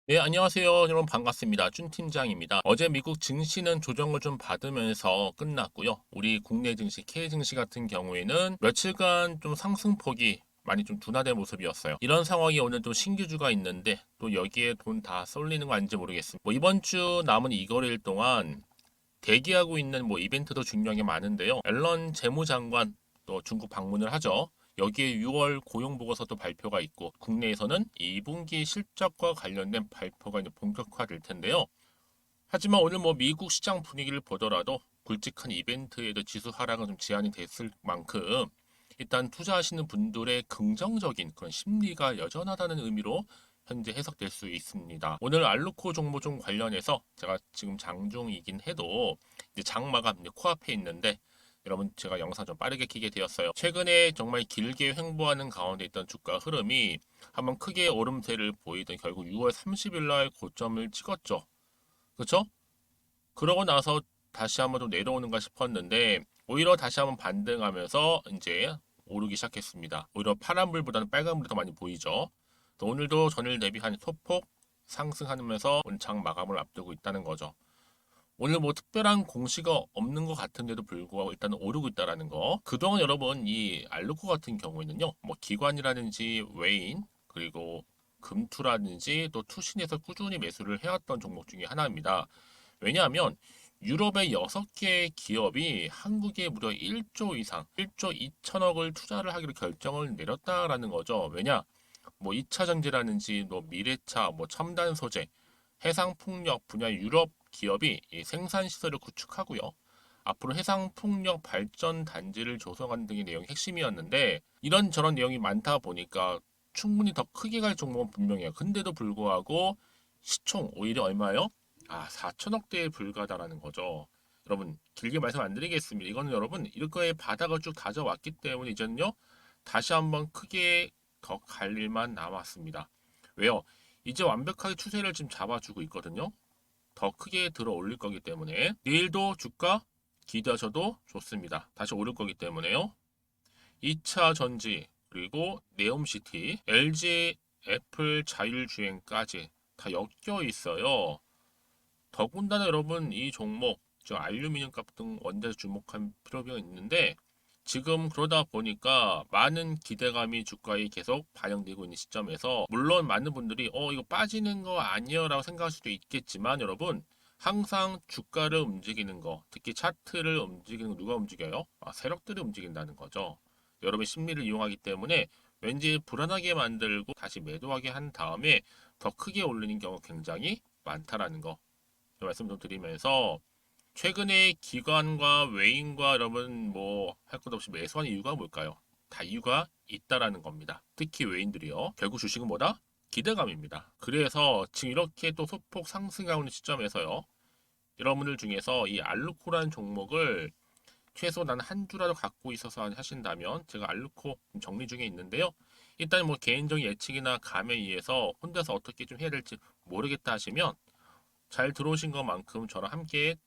네, 안녕하세요. 여러분 반갑습니다. 준 팀장입니다. 어제 미국 증시는 조정을 좀 받으면서 끝났고요. 우리 국내 증시, K 증시 같은 경우에는 며칠간 좀 상승폭이 많이 좀 둔화된 모습이었어요. 이런 상황이 오늘 또 신규주가 있는데 또 여기에 돈 다 쏠리는 거 아닌지 모르겠습니다. 이번 주 남은 2거래일 동안 대기하고 있는 이벤트도 중요한 게 많은데요. 앨런 재무장관 또 중국 방문을 하죠. 여기에 6월 고용보고서도 발표가 있고 국내에서는 2분기 실적과 관련된 발표가 이제 본격화될 텐데요. 하지만 오늘 미국 시장 분위기를 보더라도 굵직한 이벤트에도 지수 하락은 좀 제한이 됐을 만큼 일단 투자하시는 분들의 긍정적인 그런 심리가 여전하다는 의미로 현재 해석될 수 있습니다. 오늘 알루코 종목 좀 관련해서 제가 지금 장중이긴 해도 이제 장 마감 이제 코앞에 있는데 여러분 제가 영상 좀 빠르게 키게 되었어요. 최근에 정말 길게 횡보하는 가운데 있던 주가 흐름이 한번 크게 오름세를 보이던 결국 6월 30일 날 고점을 찍었죠. 그렇죠? 그러고 나서 다시 한번 좀 내려오는가 싶었는데 오히려 다시 한번 반등하면서 이제 오르기 시작했습니다. 오히려 파란불보다는 빨간불이 더 많이 보이죠. 또 오늘도 전일 대비 한 소폭 상승하면서 오늘 장 마감을 앞두고 있다는 거죠. 오늘 특별한 공시가 없는 것 같은데도 불구하고 일단은 오르고 있다라는 거. 그동안 여러분 이 알루코 같은 경우에는요, 기관이라든지 외인 그리고 금투라든지 또 투신에서 꾸준히 매수를 해왔던 종목 중에 하나입니다. 왜냐하면 유럽의 6개의 기업이 한국에 무려 1조 이상, 1조 2천억을 투자를 하기로 결정을 내렸다라는 거죠. 왜냐? 2차 전지라든지 미래차, 첨단 소재, 해상 풍력 분야 유럽 기업이 이 생산 시설을 구축하고요. 앞으로 해상 풍력 발전 단지를 조성하는 등의 내용이 핵심이었는데 이런저런 내용이 많다 보니까 충분히 더 크게 갈 종목은 분명해요. 근데도 불구하고 시총 오히려 얼마요? 4천억대에 불과하다라는 거죠. 여러분, 길게 말씀 안 드리겠습니다. 이거는 여러분, 이거의 바닥을 쭉 다져왔기 때문에 이제는요, 다시 한번 크게 더 갈 일만 남았습니다. 왜요? 이제 완벽하게 추세를 지금 잡아주고 있거든요. 더 크게 들어 올릴 거기 때문에 내일도 주가 기대하셔도 좋습니다. 다시 오를 거기 때문에요. 2차 전지 그리고 네옴시티, LG, 애플 자율주행까지 다 엮여 있어요. 더군다나 여러분 이 종목, 저 알루미늄 값 등 원자재 주목할 필요가 있는데 지금 그러다 보니까 많은 기대감이 주가에 계속 반영되고 있는 시점에서 물론 많은 분들이 이거 빠지는 거 아니에요 라고 생각할 수도 있겠지만 여러분 항상 주가를 움직이는 거 특히 차트를 움직이는 거 누가 움직여요? 세력들이 움직인다는 거죠. 여러분의 심리를 이용하기 때문에 왠지 불안하게 만들고 다시 매도하게 한 다음에 더 크게 올리는 경우 굉장히 많다라는 거 말씀 좀 드리면서 최근에 기관과 외인과 여러분 할 것 없이 매수한 이유가 뭘까요? 다 이유가 있다라는 겁니다. 특히 외인들이요. 결국 주식은 뭐다? 기대감입니다. 그래서 지금 이렇게 또 소폭 상승하고 있는 시점에서요. 여러분들 중에서 이 알루코라는 종목을 최소 난 한 주라도 갖고 있어서 하신다면 제가 알루코 정리 중에 있는데요. 일단 개인적인 예측이나 감에 의해서 혼자서 어떻게 좀 해야 될지 모르겠다 하시면 잘 들어오신 것만큼 저랑 함께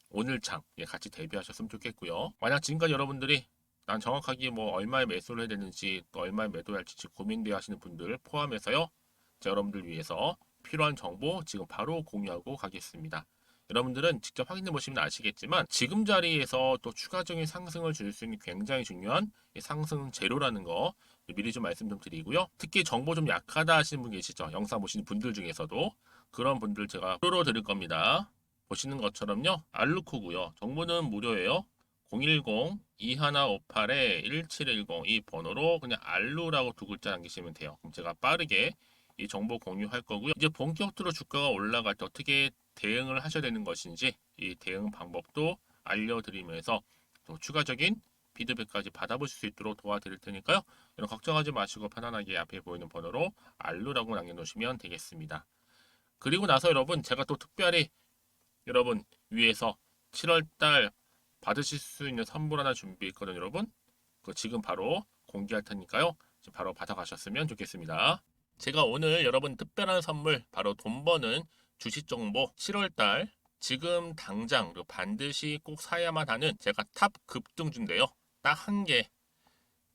오늘 장 같이 대비하셨으면 좋겠고요. 만약 지금까지 여러분들이 난 정확하게 얼마에 매수를 해야 되는지 또 얼마에 매도해야 할지 고민되어 하시는 분들 포함해서요. 자, 여러분들 위해서 필요한 정보 지금 바로 공유하고 가겠습니다. 여러분들은 직접 확인해 보시면 아시겠지만 지금 자리에서 또 추가적인 상승을 줄 수 있는 굉장히 중요한 상승 재료라는 거 미리 좀 말씀 좀 드리고요. 특히 정보 좀 약하다 하시는 분 계시죠? 영상 보시는 분들 중에서도 그런 분들 제가 프로로 드릴 겁니다. 보시는 것처럼요. 알루코고요. 정보는 무료예요. 010-2158-1710 이 번호로 그냥 알루라고 두 글자 남기시면 돼요. 그럼 제가 빠르게 이 정보 공유할 거고요. 이제 본격적으로 주가가 올라갈 때 어떻게 대응을 하셔야 되는 것인지 이 대응 방법도 알려드리면서 또 추가적인 피드백까지 받아보실 수 있도록 도와드릴 테니까요. 이런 걱정하지 마시고 편안하게 앞에 보이는 번호로 알루라고 남겨놓으시면 되겠습니다. 그리고 나서 여러분 제가 또 특별히 여러분 위해서 7월달 받으실 수 있는 선물 하나 준비했거든요, 여러분. 그거 지금 바로 공개할 테니까요. 지금 바로 받아가셨으면 좋겠습니다. 제가 오늘 여러분 특별한 선물 바로 돈 버는 주식 정보 7월달 지금 당장 반드시 꼭 사야만 하는 제가 탑 급등주인데요. 딱 한 개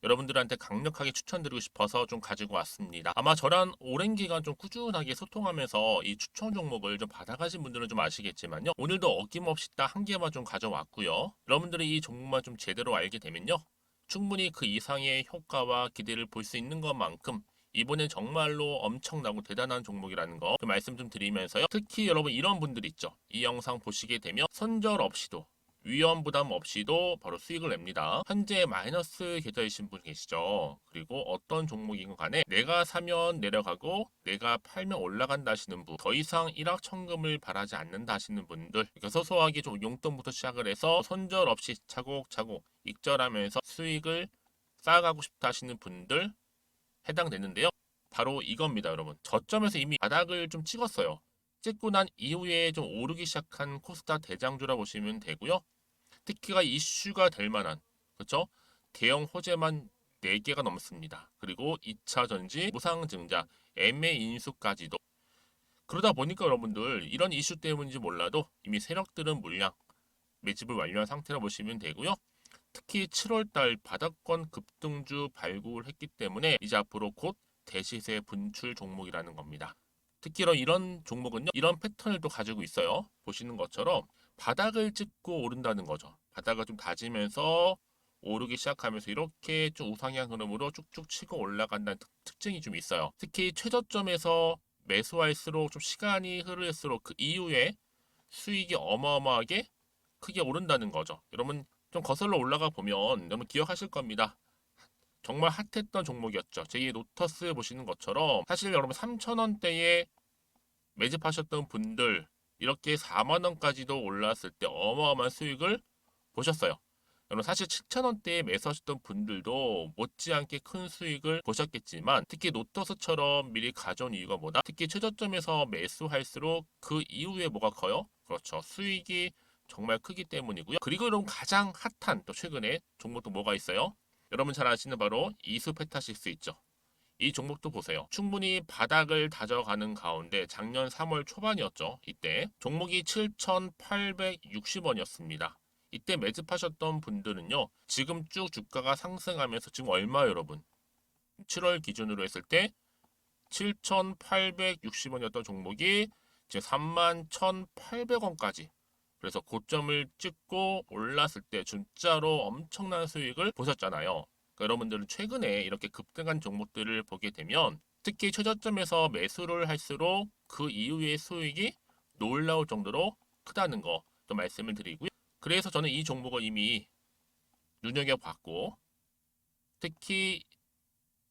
여러분들한테 강력하게 추천드리고 싶어서 좀 가지고 왔습니다. 아마 저랑 오랜 기간 좀 꾸준하게 소통하면서 이 추천 종목을 좀 받아가신 분들은 좀 아시겠지만요. 오늘도 어김없이 딱 한 개만 좀 가져왔고요. 여러분들이 이 종목만 좀 제대로 알게 되면요. 충분히 그 이상의 효과와 기대를 볼 수 있는 것만큼 이번엔 정말로 엄청나고 대단한 종목이라는 거 말씀 좀 드리면서요. 특히 여러분 이런 분들 있죠. 이 영상 보시게 되면 손절 없이도 위험 부담 없이도 바로 수익을 냅니다. 현재 마이너스 계좌이신 분 계시죠? 그리고 어떤 종목이건 간에 내가 사면 내려가고 내가 팔면 올라간다 하시는 분, 더 이상 일확천금을 바라지 않는다 하시는 분들, 그러니까 소소하게 좀 용돈부터 시작을 해서 손절 없이 차곡차곡 익절하면서 수익을 쌓아가고 싶다 하시는 분들 해당되는데요. 바로 이겁니다, 여러분. 저점에서 이미 바닥을 좀 찍었어요. 찍고 난 이후에 좀 오르기 시작한 코스닥 대장주라 보시면 되고요. 특히가 이슈가 될 만한, 그렇죠? 대형 호재만 4개가 넘습니다. 그리고 2차 전지, 무상증자, 애매 인수까지도. 그러다 보니까 여러분들 이런 이슈 때문인지 몰라도 이미 세력들은 물량 매집을 완료한 상태라 보시면 되고요. 특히 7월달 바닥권 급등주 발굴을 했기 때문에 이제 앞으로 곧 대시세 분출 종목이라는 겁니다. 특히 이런 종목은요, 이런 패턴을 또 가지고 있어요. 보시는 것처럼 바닥을 찍고 오른다는 거죠. 바닥을 좀 다지면서 오르기 시작하면서 이렇게 좀 우상향 흐름으로 쭉쭉 치고 올라간다는 특징이 좀 있어요. 특히 최저점에서 매수할수록 좀 시간이 흐를수록 그 이후에 수익이 어마어마하게 크게 오른다는 거죠. 여러분 좀 거슬러 올라가 보면 여러분 기억하실 겁니다. 정말 핫했던 종목이었죠. 제2의 노터스 보시는 것처럼 사실 여러분 3,000원대에 매집하셨던 분들 이렇게 4만 원까지도 올랐을 때 어마어마한 수익을 보셨어요. 여러분 사실 7,000원대에 매수하셨던 분들도 못지않게 큰 수익을 보셨겠지만 특히 노터스처럼 미리 가져온 이유가 뭐다? 특히 최저점에서 매수할수록 그 이후에 뭐가 커요? 그렇죠. 수익이 정말 크기 때문이고요. 그리고 여러분 가장 핫한 또 최근에 종목도 뭐가 있어요? 여러분 잘 아시는 바로 이수페타시스 있죠. 이 종목도 보세요. 충분히 바닥을 다져가는 가운데 작년 3월 초반이었죠. 이때 종목이 7,860원이었습니다. 이때 매집하셨던 분들은요. 지금 쭉 주가가 상승하면서 지금 얼마 여러분? 7월 기준으로 했을 때 7,860원이었던 종목이 이제 31,800원까지 그래서 고점을 찍고 올랐을 때 진짜로 엄청난 수익을 보셨잖아요. 그러니까 여러분들은 최근에 이렇게 급등한 종목들을 보게 되면 특히 최저점에서 매수를 할수록 그 이후의 수익이 놀라울 정도로 크다는 거 좀 말씀을 드리고요. 그래서 저는 이 종목을 이미 눈여겨봤고 특히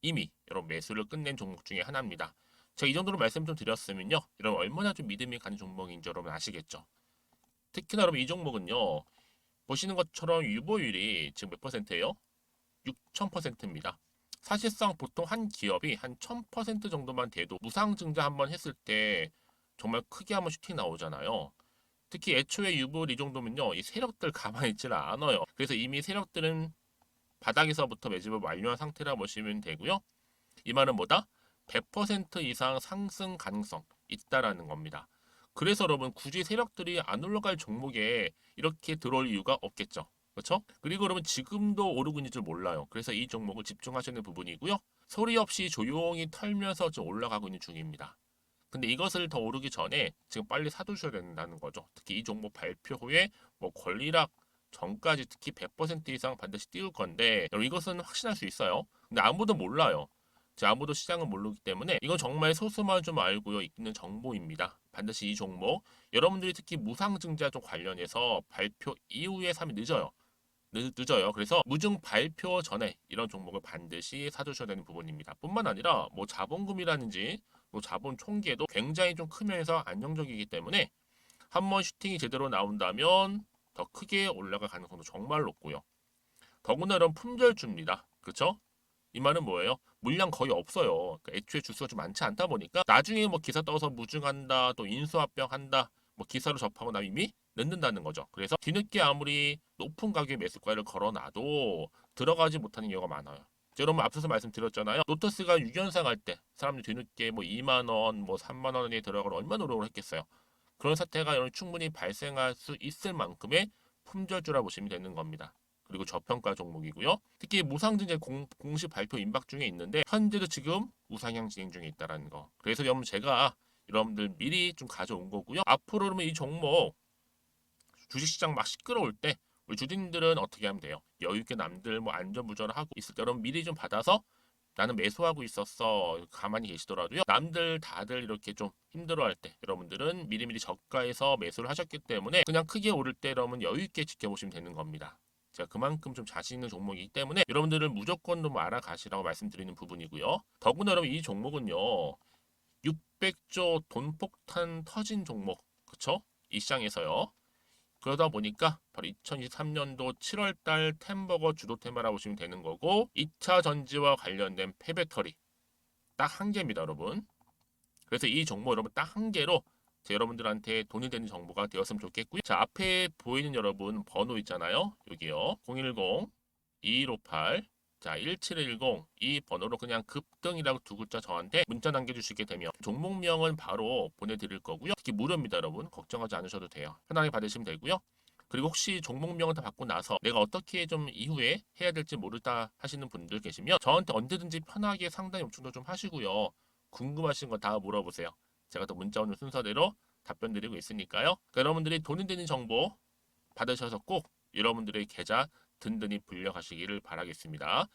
이미 여러분 매수를 끝낸 종목 중에 하나입니다. 제가 이 정도로 말씀 좀 드렸으면요. 여러분 얼마나 좀 믿음이 가는 종목인지 여러분 아시겠죠? 특히나 여러분 이 종목은요. 보시는 것처럼 유보율이 지금 몇 퍼센트예요? 6,000%입니다. 사실상 보통 한 기업이 한 1,000% 정도만 돼도 무상증자 한번 했을 때 정말 크게 한번 슈팅 나오잖아요. 특히 애초에 유보율 이 정도면요. 이 세력들 가만히 있지는 않아요. 그래서 이미 세력들은 바닥에서부터 매집을 완료한 상태라 보시면 되고요. 이 말은 뭐다? 100% 이상 상승 가능성 있다라는 겁니다. 그래서 여러분 굳이 세력들이 안 올라갈 종목에 이렇게 들어올 이유가 없겠죠. 그렇죠? 그리고 여러분 지금도 오르고 있는 줄 몰라요. 그래서 이 종목을 집중하시는 부분이고요. 소리 없이 조용히 털면서 좀 올라가고 있는 중입니다. 근데 이것을 더 오르기 전에 지금 빨리 사두셔야 된다는 거죠. 특히 이 종목 발표 후에 뭐 권리락 전까지 특히 100% 이상 반드시 띄울 건데 여러분 이것은 확신할 수 있어요. 근데 아무도 몰라요. 아무도 시장을 모르기 때문에 이건 정말 소수만 좀 알고요 있는 정보입니다. 반드시 이 종목 여러분들이 특히 무상증자 좀 관련해서 발표 이후에 사면 늦어요. 늦어요. 그래서 무증 발표 전에 이런 종목을 반드시 사두셔야 되는 부분입니다. 뿐만 아니라 뭐 자본금이라든지 뭐 자본 총계도 굉장히 좀 크면서 안정적이기 때문에 한번 슈팅이 제대로 나온다면 더 크게 올라갈 가능성도 정말 높고요. 더구나 이런 품절주입니다. 그렇죠? 이 말은 뭐예요? 물량 거의 없어요. 그러니까 애초에 주수가 좀 많지 않다 보니까 나중에 뭐 기사 떠서 무증한다, 또 인수합병한다, 뭐 기사로 접하고 나면 이미 늦는다는 거죠. 그래서 뒤늦게 아무리 높은 가격의 매수가를 걸어놔도 들어가지 못하는 경우가 많아요. 여러분 앞서서 말씀드렸잖아요. 로터스가 6연상 할 때 사람들이 뒤늦게 뭐 2만 원, 뭐 3만 원에 들어가러 얼마나 노력을 했겠어요. 그런 사태가 충분히 발생할 수 있을 만큼의 품절주라 보시면 되는 겁니다. 그리고 저평가 종목이고요. 특히 무상증자 공식 발표 임박 중에 있는데 현재도 지금 우상향 진행 중에 있다는 거. 그래서 여러분 제가 여러분들 미리 좀 가져온 거고요. 앞으로 그러면 이 종목 주식시장 막 시끄러울 때 우리 주주님들은 어떻게 하면 돼요? 여유 있게 남들 뭐 안전부전을 하고 있을 때 여러분 미리 좀 받아서 나는 매수하고 있었어. 가만히 계시더라도요. 남들 다들 이렇게 좀 힘들어할 때 여러분들은 미리미리 저가에서 매수를 하셨기 때문에 그냥 크게 오를 때 여러분 여유 있게 지켜보시면 되는 겁니다. 제가 그만큼 좀 자신 있는 종목이기 때문에 여러분들은 무조건 좀 알아가시라고 말씀드리는 부분이고요. 더구나 여러분 이 종목은요. 600조 돈폭탄 터진 종목. 그쵸? 이 시장에서요. 그러다 보니까 바로 2023년도 7월달 템버거 주도 테마라고 보시면 되는 거고 2차 전지와 관련된 폐배터리 딱 한 개입니다, 여러분. 그래서 이 정보 여러분 딱 한 개로 여러분들한테 돈이 되는 정보가 되었으면 좋겠고요. 자, 앞에 보이는 여러분 번호 있잖아요. 여기요. 010-2158 자, 1710 이 번호로 그냥 급등이라고 두 글자 저한테 문자 남겨주시게 되면 종목명은 바로 보내드릴 거고요. 특히 무료입니다, 여러분. 걱정하지 않으셔도 돼요. 편하게 받으시면 되고요. 그리고 혹시 종목명을 다 받고 나서 내가 어떻게 좀 이후에 해야 될지 모르다 하시는 분들 계시면 저한테 언제든지 편하게 상담 요청도 좀 하시고요. 궁금하신 거 다 물어보세요. 제가 또 문자 오는 순서대로 답변 드리고 있으니까요. 그러니까 여러분들이 돈이 되는 정보 받으셔서 꼭 여러분들의 계좌 든든히 불려가시기를 바라겠습니다.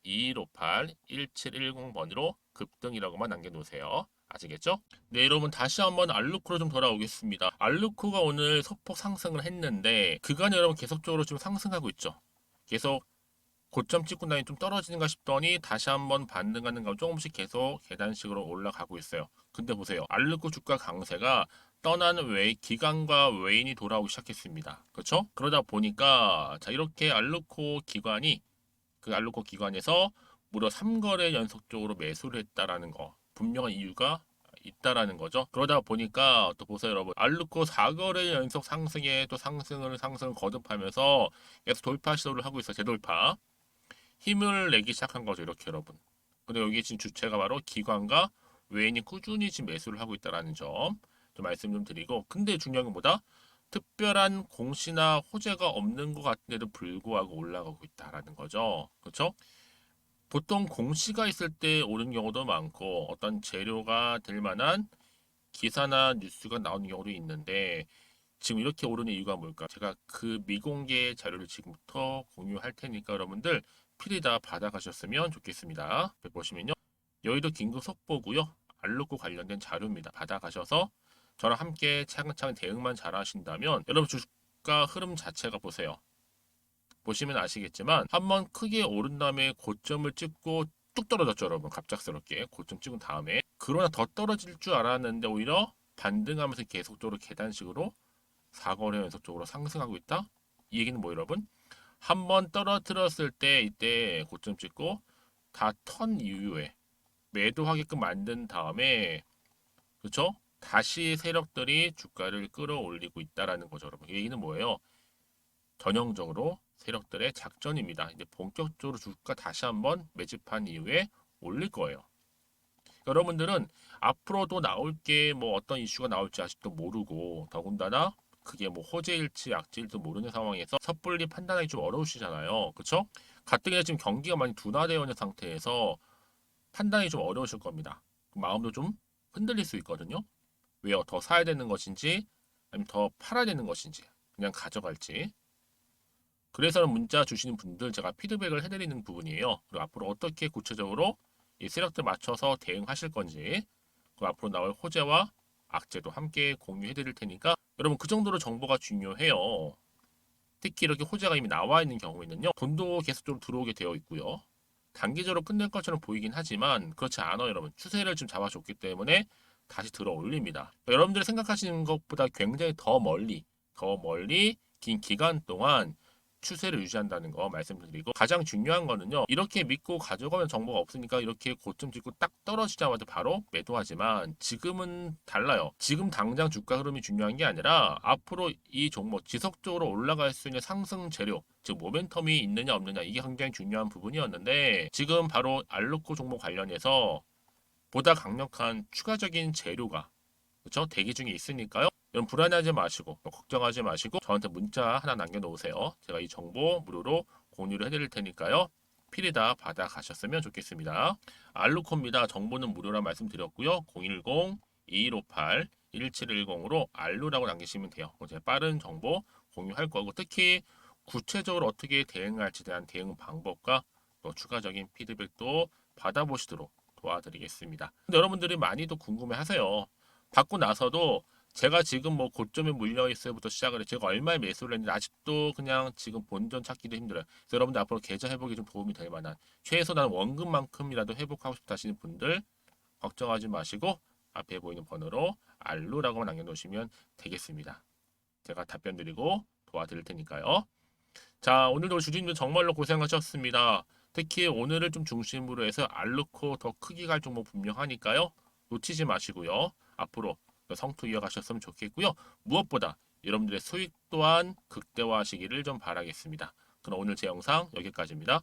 010-2158-1710번으로 급등이라고만 남겨놓으세요. 아시겠죠? 네, 여러분 다시 한번 알루코로 좀 돌아오겠습니다. 알루코가 오늘 소폭 상승을 했는데 그간에 여러분 계속적으로 지금 상승하고 있죠. 계속 고점 찍고 나니 좀 떨어지는가 싶더니 다시 한번 반등하는 가 조금씩 계속 계단식으로 올라가고 있어요. 근데 보세요. 알루코 주가 강세가 떠나는 기관과 외인이 돌아오기 시작했습니다. 그렇죠? 그러다 보니까 자 이렇게 알루코 기관이 그 알루코 기관에서 무려 3거래 연속적으로 매수를 했다라는 거. 분명한 이유가 있다라는 거죠. 그러다 보니까 또 보세요, 여러분. 알루코 4거래 연속 상승에 또 상승을 거듭하면서 계속 돌파 시도를 하고 있어요. 재돌파. 힘을 내기 시작한 거죠, 이렇게 여러분. 근데 여기 지금 주체가 바로 기관과 외인이 꾸준히 지금 매수를 하고 있다는 점 좀 말씀 좀 드리고, 근데 중요한 건 뭐다? 특별한 공시나 호재가 없는 것 같은데도 불구하고 올라가고 있다라는 거죠. 그렇죠? 보통 공시가 있을 때 오른 경우도 많고 어떤 재료가 될 만한 기사나 뉴스가 나오는 경우도 있는데 지금 이렇게 오르는 이유가 뭘까? 제가 그 미공개 자료를 지금부터 공유할 테니까 여러분들 필히 다 받아가셨으면 좋겠습니다. 여기 보시면요. 여의도 긴급 속보고요. 알루코 관련된 자료입니다. 받아가셔서 저랑 함께 차근차근 대응만 잘 하신다면 여러분 주가 흐름 자체가 보세요. 보시면 아시겠지만 한번 크게 오른 다음에 고점을 찍고 뚝 떨어졌죠, 여러분. 갑작스럽게 고점 찍은 다음에 그러나 더 떨어질 줄 알았는데 오히려 반등하면서 계속적으로 계단식으로 4거래 연속적으로 상승하고 있다. 이 얘기는 뭐 여러분? 한번 떨어뜨렸을 때 이때 고점 찍고 다 턴 이후에 매도하게끔 만든 다음에 그렇죠? 다시 세력들이 주가를 끌어올리고 있다라는 거죠, 여러분. 이 얘기는 뭐예요? 전형적으로 세력들의 작전입니다. 이제 본격적으로 주가 다시 한번 매집한 이후에 올릴 거예요. 여러분들은 앞으로도 나올 게 뭐 어떤 이슈가 나올지 아직도 모르고 더군다나 그게 뭐 호재일지 악재일지도 모르는 상황에서 섣불리 판단하기 좀 어려우시잖아요. 그렇죠? 가뜩이나 지금 경기가 많이 둔화되어 있는 상태에서 판단이 좀 어려우실 겁니다. 마음도 좀 흔들릴 수 있거든요. 왜요? 더 사야 되는 것인지 아니면 더 팔아야 되는 것인지 그냥 가져갈지 그래서 문자 주시는 분들 제가 피드백을 해드리는 부분이에요. 그리고 앞으로 어떻게 구체적으로 이 세력들 맞춰서 대응하실 건지 그리고 앞으로 나올 호재와 악재도 함께 공유해드릴 테니까 여러분 그 정도로 정보가 중요해요. 특히 이렇게 호재가 이미 나와 있는 경우에는요. 돈도 계속적으로 들어오게 되어 있고요. 단기적으로 끝낼 것처럼 보이긴 하지만 그렇지 않아요, 여러분. 추세를 좀 잡아줬기 때문에 다시 들어 올립니다. 여러분들이 생각하시는 것보다 굉장히 더 멀리 긴 기간 동안 추세를 유지한다는 거 말씀드리고 가장 중요한 거는요. 이렇게 믿고 가져가면 정보가 없으니까 이렇게 고점 찍고 딱 떨어지자마자 바로 매도하지만 지금은 달라요. 지금 당장 주가 흐름이 중요한 게 아니라 앞으로 이 종목 지속적으로 올라갈 수 있는 상승 재료 즉 모멘텀이 있느냐 없느냐 이게 굉장히 중요한 부분이었는데 지금 바로 알루코 종목 관련해서 보다 강력한 추가적인 재료가 그렇죠? 대기 중에 있으니까요. 여러분 불안해하지 마시고 걱정하지 마시고 저한테 문자 하나 남겨놓으세요. 제가 이 정보 무료로 공유를 해드릴 테니까요. 필히 다 받아가셨으면 좋겠습니다. 알루코입니다. 정보는 무료라 말씀드렸고요. 010-2158-1710으로 알루라고 남기시면 돼요. 제가 빠른 정보 공유할 거고 특히 구체적으로 어떻게 대응할지 대한 대응 방법과 또 추가적인 피드백도 받아보시도록 도와드리겠습니다. 근데 여러분들이 많이도 궁금해하세요. 받고 나서도 제가 지금 뭐 고점에 물려 있어요부터 시작을 해 제가 얼마에 매수를 했는지 아직도 그냥 지금 본전 찾기도 힘들어요. 그래서 여러분들 앞으로 계좌 회복이 좀 도움이 될 만한 최소 나는 원금만큼이라도 회복하고 싶다 하시는 분들 걱정하지 마시고 앞에 보이는 번호로 알루라고 남겨놓으시면 되겠습니다. 제가 답변 드리고 도와드릴 테니까요. 자, 오늘도 주주님들 정말로 고생하셨습니다. 특히 오늘을 좀 중심으로 해서 알루코 더 크게 갈 종목 분명하니까요. 놓치지 마시고요. 앞으로 성투 이어가셨으면 좋겠고요. 무엇보다 여러분들의 수익 또한 극대화하시기를 좀 바라겠습니다. 그럼 오늘 제 영상 여기까지입니다.